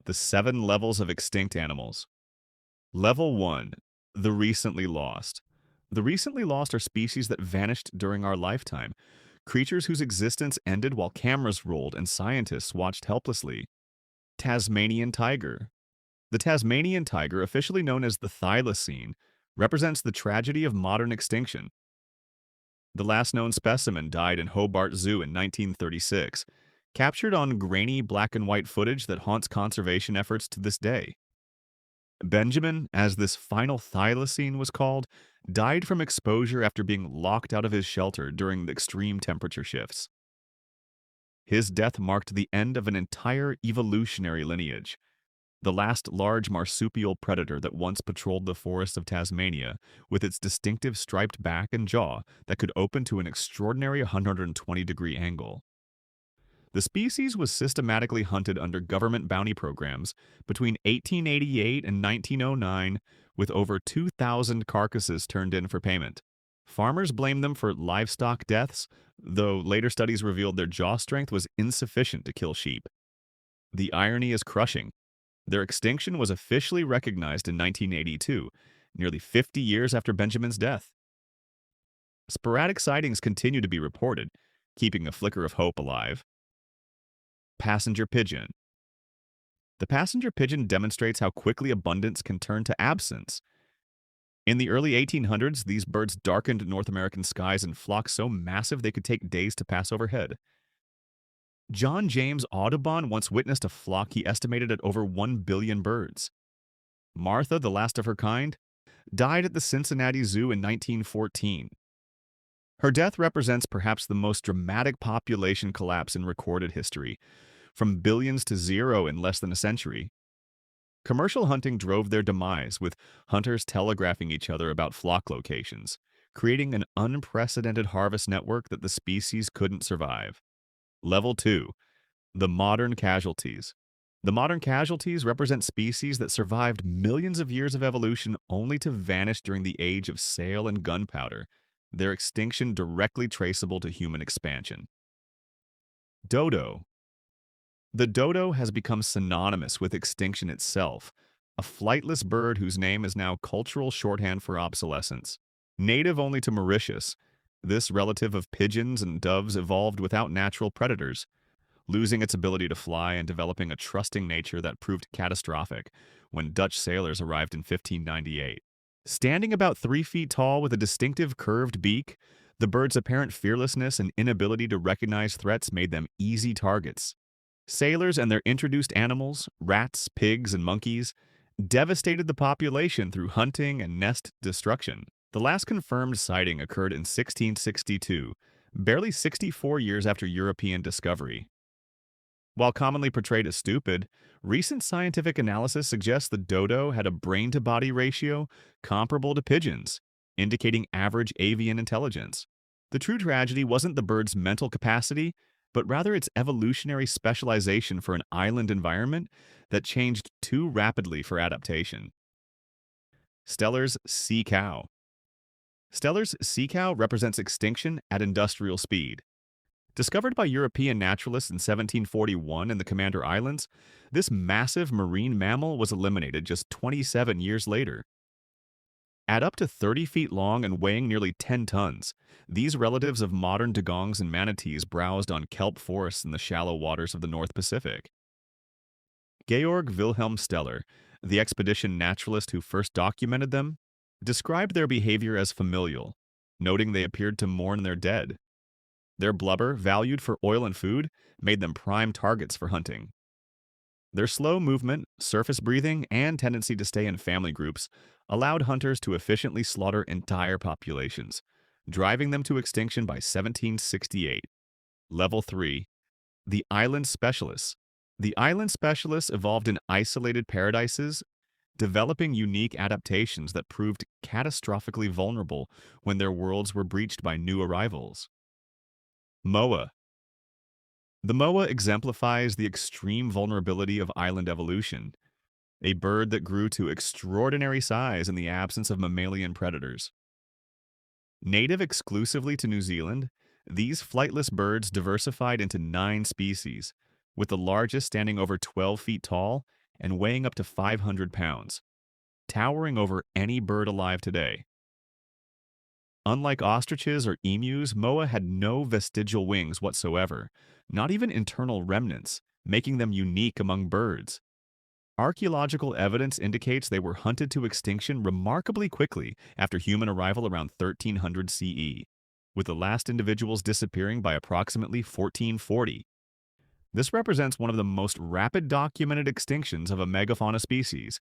the 7 levels of extinct animals. Level 1. The recently lost. The recently lost are species that vanished during our lifetime, creatures whose existence ended while cameras rolled and scientists watched helplessly. Tasmanian Tiger. The Tasmanian tiger, officially known as the Thylacine, represents the tragedy of modern extinction. The last known specimen died in Hobart Zoo in 1936, captured on grainy black and white footage that haunts conservation efforts to this day. Benjamin, as this final thylacine was called, died from exposure after being locked out of his shelter during the extreme temperature shifts. His death marked the end of an entire evolutionary lineage. The last large marsupial predator that once patrolled the forests of Tasmania, with its distinctive striped back and jaw that could open to an extraordinary 120-degree angle. The species was systematically hunted under government bounty programs between 1888 and 1909, with over 2,000 carcasses turned in for payment. Farmers blamed them for livestock deaths, though later studies revealed their jaw strength was insufficient to kill sheep. The irony is crushing. Their extinction was officially recognized in 1982, nearly 50 years after Benjamin's death. Sporadic sightings continue to be reported, keeping a flicker of hope alive. Passenger pigeon. The passenger pigeon demonstrates how quickly abundance can turn to absence. In the early 1800s, these birds darkened North American skies in flocks so massive they could take days to pass overhead. John James Audubon once witnessed a flock he estimated at over 1 billion birds. Martha, the last of her kind, died at the Cincinnati Zoo in 1914. Her death represents perhaps the most dramatic population collapse in recorded history, from billions to zero in less than a century. Commercial hunting drove their demise, with hunters telegraphing each other about flock locations, creating an unprecedented harvest network that the species couldn't survive. Level 2. The modern casualties. The modern casualties represent species that survived millions of years of evolution only to vanish during the age of sail and gunpowder, their extinction directly traceable to human expansion. Dodo. The dodo has become synonymous with extinction itself, a flightless bird whose name is now cultural shorthand for obsolescence. Native only to Mauritius, this relative of pigeons and doves evolved without natural predators, losing its ability to fly and developing a trusting nature that proved catastrophic when Dutch sailors arrived in 1598. Standing about 3 feet tall with a distinctive curved beak, the bird's apparent fearlessness and inability to recognize threats made them easy targets. Sailors and their introduced animals, rats, pigs, and monkeys, devastated the population through hunting and nest destruction. The last confirmed sighting occurred in 1662, barely 64 years after European discovery. While commonly portrayed as stupid, recent scientific analysis suggests the dodo had a brain-to-body ratio comparable to pigeons, indicating average avian intelligence. The true tragedy wasn't the bird's mental capacity, but rather its evolutionary specialization for an island environment that changed too rapidly for adaptation. Steller's sea cow. Steller's sea cow represents extinction at industrial speed. Discovered by European naturalists in 1741 in the Commander Islands, this massive marine mammal was eliminated just 27 years later. At up to 30 feet long and weighing nearly 10 tons, these relatives of modern dugongs and manatees browsed on kelp forests in the shallow waters of the North Pacific. Georg Wilhelm Steller, the expedition naturalist who first documented them, described their behavior as familial, noting they appeared to mourn their dead. Their blubber, valued for oil and food, made them prime targets for hunting. Their slow movement, surface breathing, and tendency to stay in family groups allowed hunters to efficiently slaughter entire populations, driving them to extinction by 1768. Level 3. The island specialists. The island specialists evolved in isolated paradises, developing unique adaptations that proved catastrophically vulnerable when their worlds were breached by new arrivals. Moa. The moa exemplifies the extreme vulnerability of island evolution, a bird that grew to extraordinary size in the absence of mammalian predators. Native exclusively to New Zealand, these flightless birds diversified into 9 species, with the largest standing over 12 feet tall and weighing up to 500 pounds, towering over any bird alive today. Unlike ostriches or emus, moa had no vestigial wings whatsoever, not even internal remnants, making them unique among birds. Archaeological evidence indicates they were hunted to extinction remarkably quickly after human arrival around 1300 CE, with the last individuals disappearing by approximately 1440. This represents one of the most rapid documented extinctions of a megafauna species,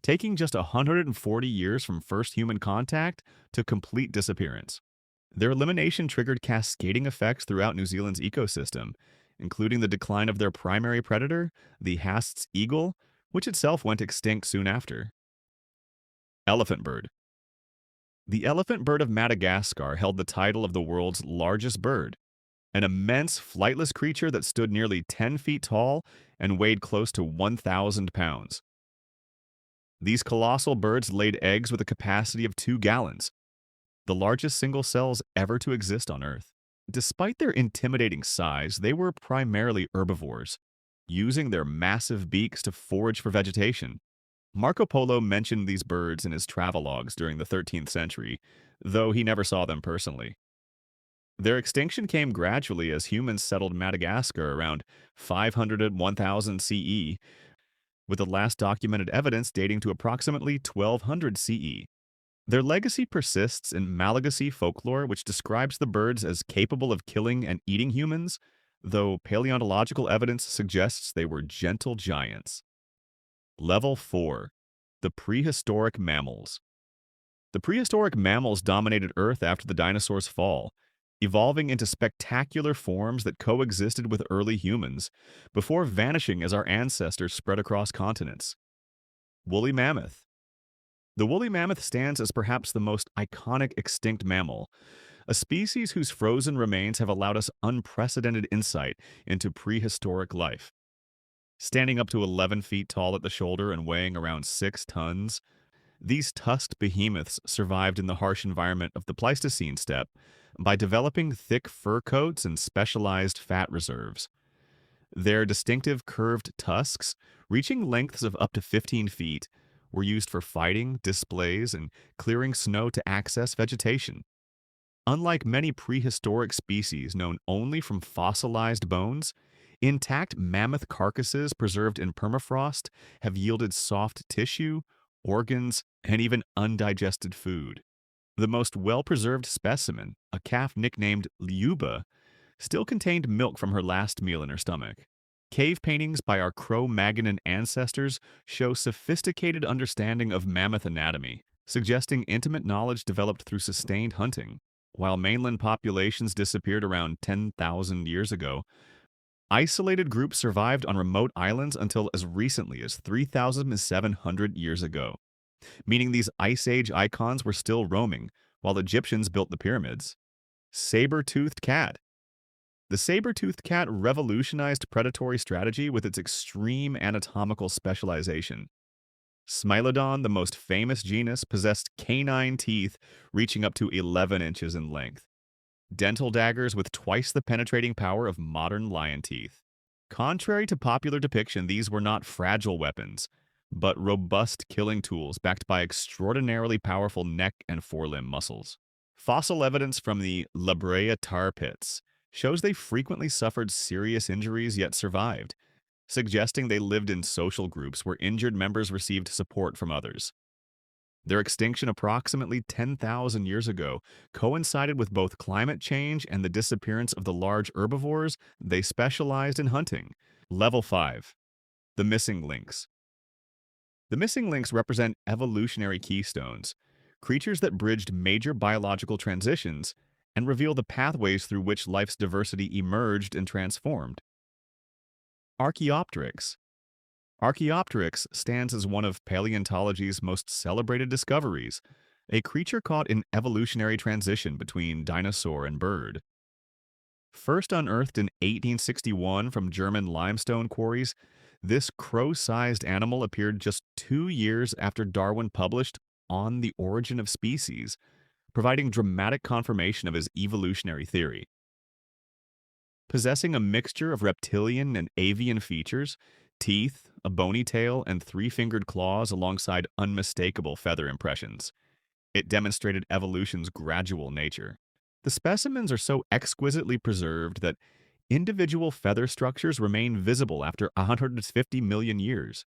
taking just 140 years from first human contact to complete disappearance. Their elimination triggered cascading effects throughout New Zealand's ecosystem, including the decline of their primary predator, the Haast's eagle, which itself went extinct soon after. Elephant bird. The elephant bird of Madagascar held the title of the world's largest bird, an immense flightless creature that stood nearly 10 feet tall and weighed close to 1,000 pounds. These colossal birds laid eggs with a capacity of 2 gallons, the largest single cells ever to exist on Earth. Despite their intimidating size, they were primarily herbivores, using their massive beaks to forage for vegetation. Marco Polo mentioned these birds in his travelogues during the 13th century, though he never saw them personally. Their extinction came gradually as humans settled Madagascar around 500 and 1000 CE, with the last documented evidence dating to approximately 1200 CE. Their legacy persists in Malagasy folklore, which describes the birds as capable of killing and eating humans, though paleontological evidence suggests they were gentle giants. Level 4. The prehistoric mammals. The prehistoric mammals dominated Earth after the dinosaurs' fall, evolving into spectacular forms that coexisted with early humans, before vanishing as our ancestors spread across continents. Woolly mammoth. The woolly mammoth stands as perhaps the most iconic extinct mammal, a species whose frozen remains have allowed us unprecedented insight into prehistoric life. Standing up to 11 feet tall at the shoulder and weighing around 6 tons, these tusked behemoths survived in the harsh environment of the Pleistocene steppe by developing thick fur coats and specialized fat reserves. Their distinctive curved tusks, reaching lengths of up to 15 feet, were used for fighting, displays, and clearing snow to access vegetation. Unlike many prehistoric species known only from fossilized bones, intact mammoth carcasses preserved in permafrost have yielded soft tissue, organs, and even undigested food. The most well-preserved specimen, a calf nicknamed Liuba, still contained milk from her last meal in her stomach. Cave paintings by our Cro-Magnon ancestors show sophisticated understanding of mammoth anatomy, suggesting intimate knowledge developed through sustained hunting. While mainland populations disappeared around 10,000 years ago, isolated groups survived on remote islands until as recently as 3,700 years ago, meaning these Ice Age icons were still roaming while Egyptians built the pyramids. Saber-toothed cat. The saber-toothed cat revolutionized predatory strategy with its extreme anatomical specialization. Smilodon, the most famous genus, possessed canine teeth reaching up to 11 inches in length, dental daggers with twice the penetrating power of modern lion teeth. Contrary to popular depiction, these were not fragile weapons, but robust killing tools backed by extraordinarily powerful neck and forelimb muscles. Fossil evidence from the La Brea tar pits shows they frequently suffered serious injuries yet survived, suggesting they lived in social groups where injured members received support from others. Their extinction approximately 10,000 years ago coincided with both climate change and the disappearance of the large herbivores they specialized in hunting. Level 5. The missing links. The missing links represent evolutionary keystones, creatures that bridged major biological transitions and reveal the pathways through which life's diversity emerged and transformed. Archaeopteryx. Archaeopteryx stands as one of paleontology's most celebrated discoveries, a creature caught in evolutionary transition between dinosaur and bird. First unearthed in 1861 from German limestone quarries, this crow-sized animal appeared just 2 years after Darwin published On the Origin of Species, providing dramatic confirmation of his evolutionary theory. Possessing a mixture of reptilian and avian features, teeth, a bony tail, and three-fingered claws alongside unmistakable feather impressions. It demonstrated evolution's gradual nature. The specimens are so exquisitely preserved that individual feather structures remain visible after 150 million years.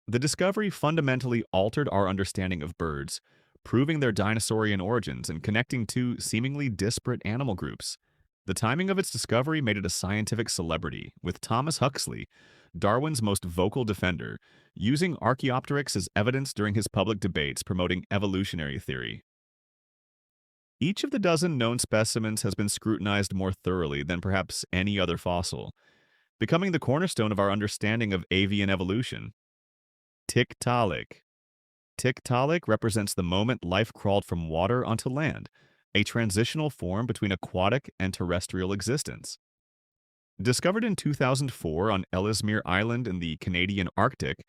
The discovery fundamentally altered our understanding of birds, proving their dinosaurian origins and connecting two seemingly disparate animal groups. The timing of its discovery made it a scientific celebrity, with Thomas Huxley, Darwin's most vocal defender, using Archaeopteryx as evidence during his public debates promoting evolutionary theory. Each of the dozen known specimens has been scrutinized more thoroughly than perhaps any other fossil, becoming the cornerstone of our understanding of avian evolution. Tiktaalik. Tiktaalik represents the moment life crawled from water onto land, a transitional form between aquatic and terrestrial existence. Discovered in 2004 on Ellesmere Island in the Canadian Arctic,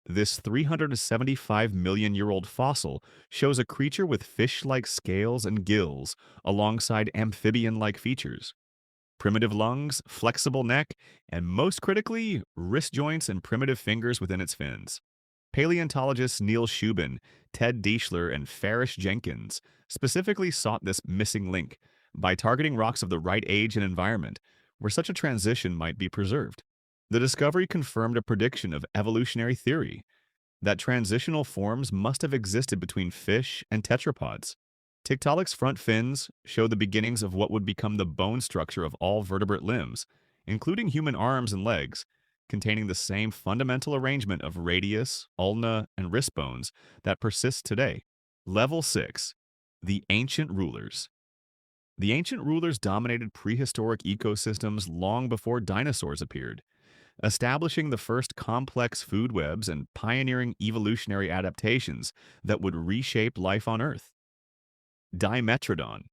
this 375-million-year-old fossil shows a creature with fish-like scales and gills alongside amphibian-like features. Primitive lungs, flexible neck, and most critically, wrist joints and primitive fingers within its fins. Paleontologists Neil Shubin, Ted Deichler, and Farish Jenkins specifically sought this missing link by targeting rocks of the right age and environment where such a transition might be preserved. The discovery confirmed a prediction of evolutionary theory that transitional forms must have existed between fish and tetrapods. Tiktaalik's front fins show the beginnings of what would become the bone structure of all vertebrate limbs, including human arms and legs, containing the same fundamental arrangement of radius, ulna, and wrist bones that persists today. Level 6. The Ancient Rulers. The ancient rulers dominated prehistoric ecosystems long before dinosaurs appeared, establishing the first complex food webs and pioneering evolutionary adaptations that would reshape life on Earth. Dimetrodon.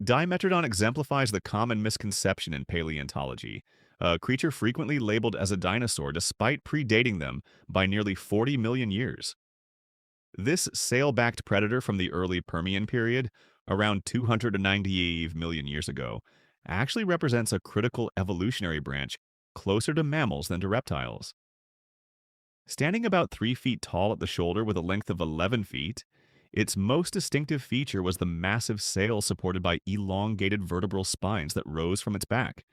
Dimetrodon exemplifies the common misconception in paleontology, a creature frequently labeled as a dinosaur despite predating them by nearly 40 million years. This sail-backed predator from the early Permian period, around 290 million years ago, actually represents a critical evolutionary branch closer to mammals than to reptiles. Standing about 3 feet tall at the shoulder with a length of 11 feet, its most distinctive feature was the massive sail supported by elongated vertebral spines that rose from its back,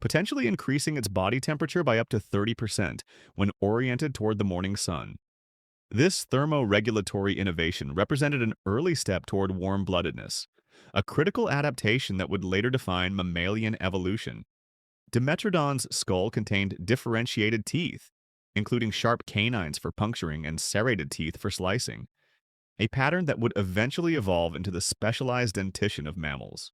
potentially increasing its body temperature by up to 30% when oriented toward the morning sun. This thermoregulatory innovation represented an early step toward warm-bloodedness, a critical adaptation that would later define mammalian evolution. Dimetrodon's skull contained differentiated teeth, including sharp canines for puncturing and serrated teeth for slicing, a pattern that would eventually evolve into the specialized dentition of mammals.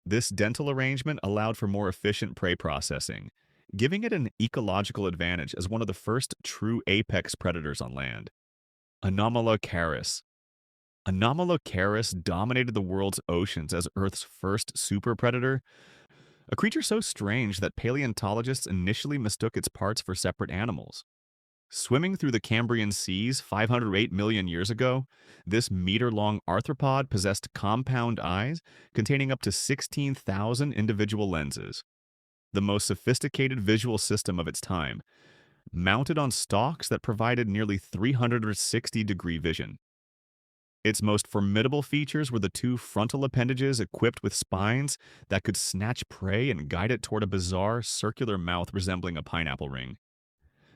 This dental arrangement allowed for more efficient prey processing, giving it an ecological advantage as one of the first true apex predators on land. Anomalocaris. Anomalocaris dominated the world's oceans as Earth's first super predator, a creature so strange that paleontologists initially mistook its parts for separate animals. Swimming through the Cambrian seas 508 million years ago, this meter-long arthropod possessed compound eyes containing up to 16,000 individual lenses, the most sophisticated visual system of its time, mounted on stalks that provided nearly 360-degree vision. Its most formidable features were the two frontal appendages equipped with spines that could snatch prey and guide it toward a bizarre circular mouth resembling a pineapple ring.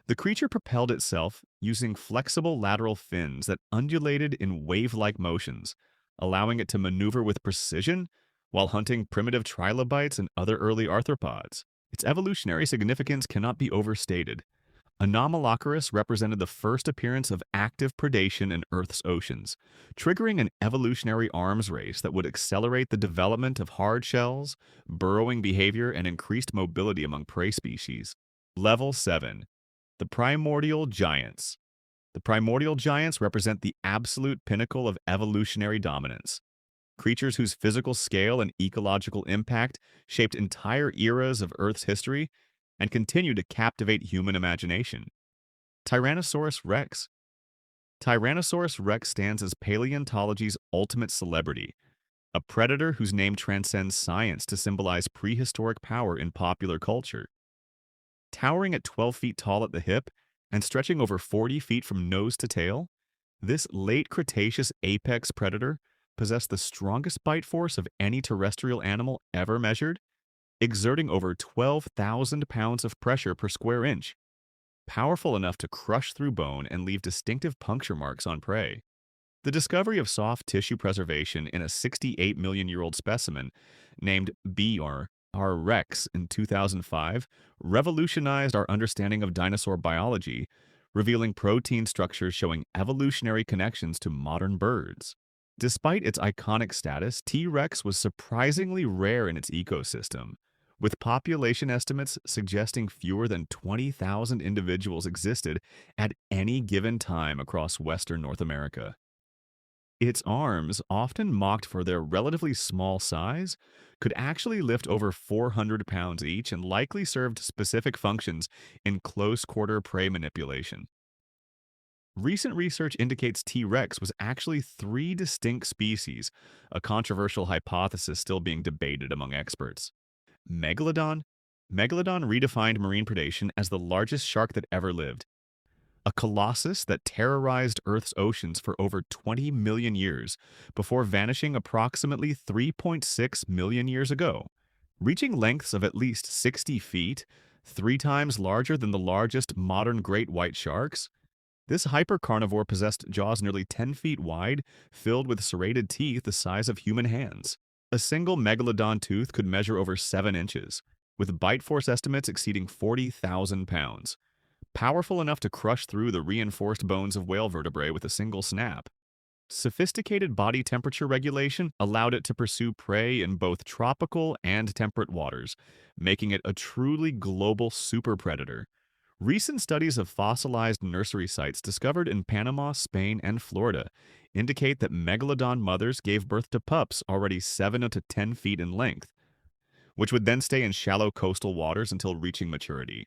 The creature propelled itself using flexible lateral fins that undulated in wave-like motions, allowing it to maneuver with precision while hunting primitive trilobites and other early arthropods. Its evolutionary significance cannot be overstated. Anomalocaris represented the first appearance of active predation in Earth's oceans, triggering an evolutionary arms race that would accelerate the development of hard shells, burrowing behavior, and increased mobility among prey species. Level 7. The Primordial Giants. The primordial giants represent the absolute pinnacle of evolutionary dominance. Creatures whose physical scale and ecological impact shaped entire eras of Earth's history and continue to captivate human imagination. Tyrannosaurus rex. Tyrannosaurus rex stands as paleontology's ultimate celebrity, a predator whose name transcends science to symbolize prehistoric power in popular culture. Towering at 12 feet tall at the hip and stretching over 40 feet from nose to tail, this late Cretaceous apex predator possessed the strongest bite force of any terrestrial animal ever measured, exerting over 12,000 pounds of pressure per square inch, powerful enough to crush through bone and leave distinctive puncture marks on prey. The discovery of soft tissue preservation in a 68-million-year-old specimen named B.R. Rex in 2005 revolutionized our understanding of dinosaur biology, revealing protein structures showing evolutionary connections to modern birds. Despite its iconic status, T. rex was surprisingly rare in its ecosystem, with population estimates suggesting fewer than 20,000 individuals existed at any given time across Western North America. Its arms, often mocked for their relatively small size, could actually lift over 400 pounds each and likely served specific functions in close-quarter prey manipulation. Recent research indicates T. rex was actually three distinct species, a controversial hypothesis still being debated among experts. Megalodon? Megalodon redefined marine predation as the largest shark that ever lived, a colossus that terrorized Earth's oceans for over 20 million years before vanishing approximately 3.6 million years ago, reaching lengths of at least 60 feet, 3 times larger than the largest modern great white sharks. This hypercarnivore possessed jaws nearly 10 feet wide, filled with serrated teeth the size of human hands. A single megalodon tooth could measure over 7 inches, with bite force estimates exceeding 40,000 pounds, powerful enough to crush through the reinforced bones of whale vertebrae with a single snap. Sophisticated body temperature regulation allowed it to pursue prey in both tropical and temperate waters, making it a truly global super predator. Recent studies of fossilized nursery sites discovered in Panama, Spain, and Florida indicate that megalodon mothers gave birth to pups already 7 to 10 feet in length, which would then stay in shallow coastal waters until reaching maturity.